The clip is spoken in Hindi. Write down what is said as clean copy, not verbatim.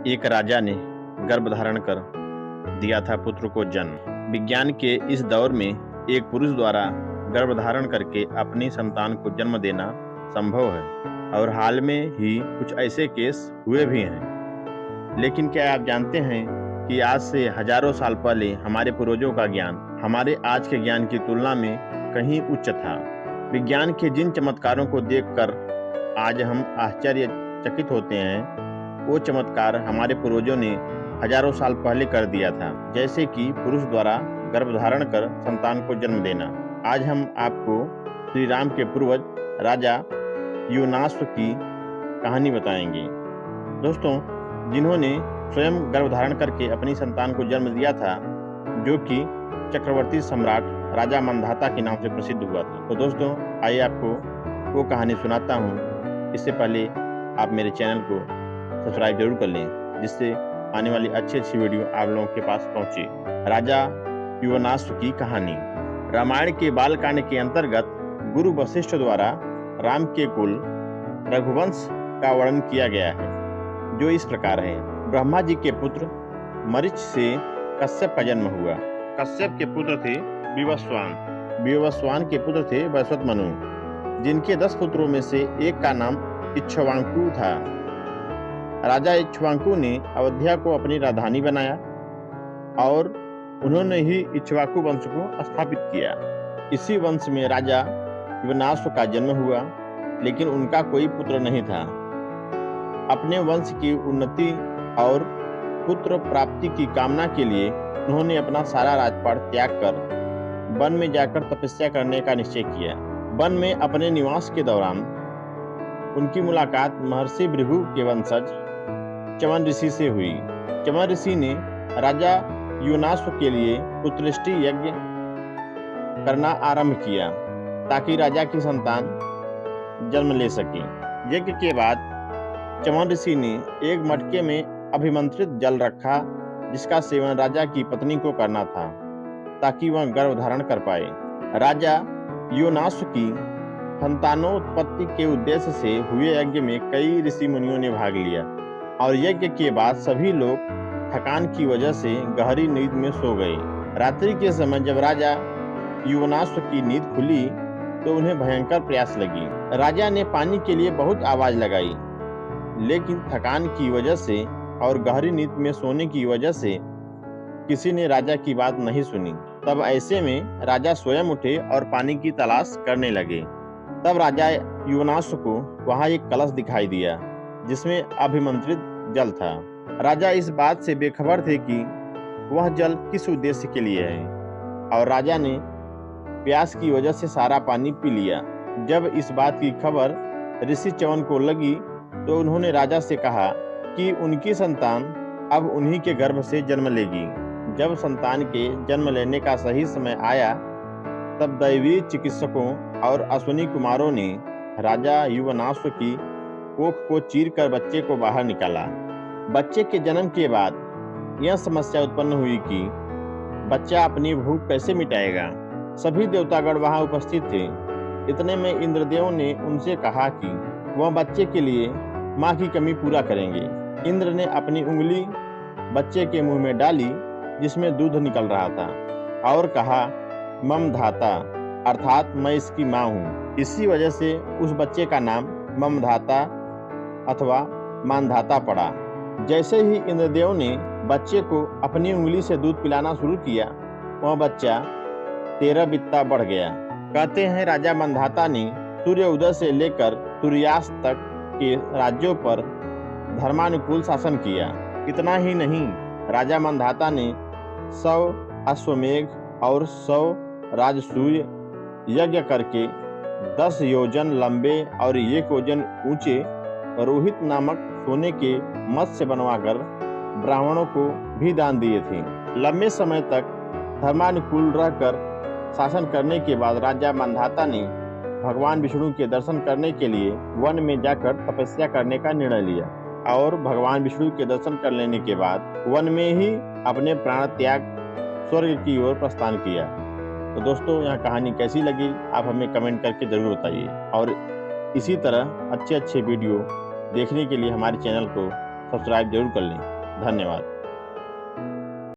एक राजा ने गर्भ धारण कर दिया था पुत्र को जन्म। विज्ञान के इस दौर में एक पुरुष द्वारा गर्भ धारण करके अपनी संतान को जन्म देना संभव है और हाल में ही कुछ ऐसे केस हुए भी हैं। लेकिन क्या आप जानते हैं कि आज से हजारों साल पहले हमारे पूर्वजों का ज्ञान हमारे आज के ज्ञान की तुलना में कहीं उच्च था। विज्ञान के जिन चमत्कारों को देखकर आज हम आश्चर्यचकित होते हैं, वो चमत्कार हमारे पूर्वजों ने हजारों साल पहले कर दिया था, जैसे कि पुरुष द्वारा गर्भ धारण कर संतान को जन्म देना। आज हम आपको श्री राम के पूर्वज राजा युवनाश्व की कहानी बताएंगे। दोस्तों, जिन्होंने स्वयं गर्भ धारण करके अपनी संतान को जन्म दिया था, जो कि चक्रवर्ती सम्राट राजा मंधाता के नाम से प्रसिद्ध हुआ था। तो दोस्तों, आइए आपको वो कहानी सुनाता हूँ। इससे पहले आप मेरे चैनल को सब्सक्राइब जरूर कर लें, जिससे आने वाली अच्छी वीडियो आप लोगों के पास पहुंचे। राजा युवनाश्व की कहानी। रामायण के बालकांड के अंतर्गत गुरु वशिष्ठ द्वारा राम के कुल रघुवंश का वर्णन किया गया है, जो इस प्रकार है। ब्रह्मा जी के पुत्र मरीच से कश्यप का जन्म हुआ। कश्यप के पुत्र थे विवस्वान, विवस्वान के पुत्र थे वैश्वतमनु, जिनके 10 पुत्रों में से एक का नाम इक्ष्वाकु था। राजा इक्ष्वाकु ने अयोध्या को अपनी राजधानी बनाया और उन्होंने ही इक्ष्वाकु वंश को स्थापित किया। इसी वंश में राजा युवनाश्व का जन्म हुआ, लेकिन उनका कोई पुत्र नहीं था। अपने वंश की उन्नति और पुत्र प्राप्ति की कामना के लिए उन्होंने अपना सारा राजपाट त्याग कर वन में जाकर तपस्या करने का निश्चय किया। वन में अपने निवास के दौरान उनकी मुलाकात महर्षि भृगु के वंशज च्यवन ऋषि से हुई। च्यवन ऋषि ने राजा युवनाश्व के लिए पुत्रेष्टि यज्ञ करना आरंभ किया, ताकि राजा की संतान जन्म ले सके। यज्ञ के बाद च्यवन ऋषि ने एक मटके में अभिमंत्रित जल रखा, जिसका सेवन राजा की पत्नी को करना था, ताकि वह गर्भ धारण कर पाए। राजा युवनाश्व की संतानोत्पत्ति के उद्देश्य से हुए यज्ञ में कई ऋषि मुनियों ने भाग लिया और यज्ञ के बाद सभी लोग थकान की वजह से गहरी नींद में सो गए। रात्रि के समय जब राजा युवनाश्व की नींद खुली तो उन्हें भयंकर प्यास लगी। राजा ने पानी के लिए बहुत आवाज लगाई, लेकिन थकान की वजह से और गहरी नींद में सोने की वजह से किसी ने राजा की बात नहीं सुनी। तब ऐसे में राजा स्वयं उठे और पानी की तलाश करने लगे। तब राजा युवनाश्व को वहां एक कलश दिखाई दिया, जिसमें अभिमंत्रित जल था। राजा इस बात से बेखबर थे कि वह जल किस उद्देश्य के लिए है, और राजा ने प्यास की वजह से सारा पानी पी लिया। जब इस बात की खबर ऋषि च्यवन को लगी तो उन्होंने राजा से कहा कि उनकी संतान अब उन्हीं के गर्भ से जन्म लेगी। जब संतान के जन्म लेने का सही समय आया, तब दैवीय चिकित्सकों और अश्विनी कुमारों ने राजा युवनाश्व की कोख को चीरकर बच्चे को बाहर निकाला। बच्चे के जन्म के बाद यह समस्या उत्पन्न हुई कि बच्चा अपनी भूख कैसे मिटाएगा। सभी देवतागण वहां उपस्थित थे। इतने में इंद्रदेव ने उनसे कहा कि वह बच्चे के लिए मां की कमी पूरा करेंगे। इंद्र ने अपनी उंगली बच्चे के मुंह में डाली, जिसमें दूध निकल रहा था, और कहा, मम धाता, अर्थात मैं इसकी मां हूं। इसी वजह से उस बच्चे का नाम ममधाता अथवा मानधाता पड़ा। जैसे ही इंद्रदेव ने बच्चे को अपनी उंगली से दूध पिलाना शुरू किया, वह बच्चा 13 बित्ता बढ़ गया। कहते हैं राजा मंधाता ने सूर्य उदय से लेकर सूर्यास्त तक के राज्यों पर धर्मानुकूल शासन किया। इतना ही नहीं, राजा मंधाता ने 100 अश्वमेघ और 100 राजसूय यज्ञ करके 10 योजन लंबे और 1 योजन ऊंचे रोहित नामक सोने के मत्स्य बनवाकर ब्राह्मणों को भी दान दिए थे। लंबे समय तक धर्मानुकूल रहकर शासन करने के बाद राजा मंधाता ने भगवान विष्णु के दर्शन करने के लिए वन में जाकर तपस्या करने का निर्णय लिया, और भगवान विष्णु के दर्शन कर लेने के बाद वन में ही अपने प्राण त्याग स्वर्ग की ओर प्रस्थान किया। तो दोस्तों, यह कहानी कैसी लगी आप हमें कमेंट करके जरूर बताइए, और इसी तरह अच्छे वीडियो देखने के लिए हमारे चैनल को सब्सक्राइब जरूर कर लें। धन्यवाद।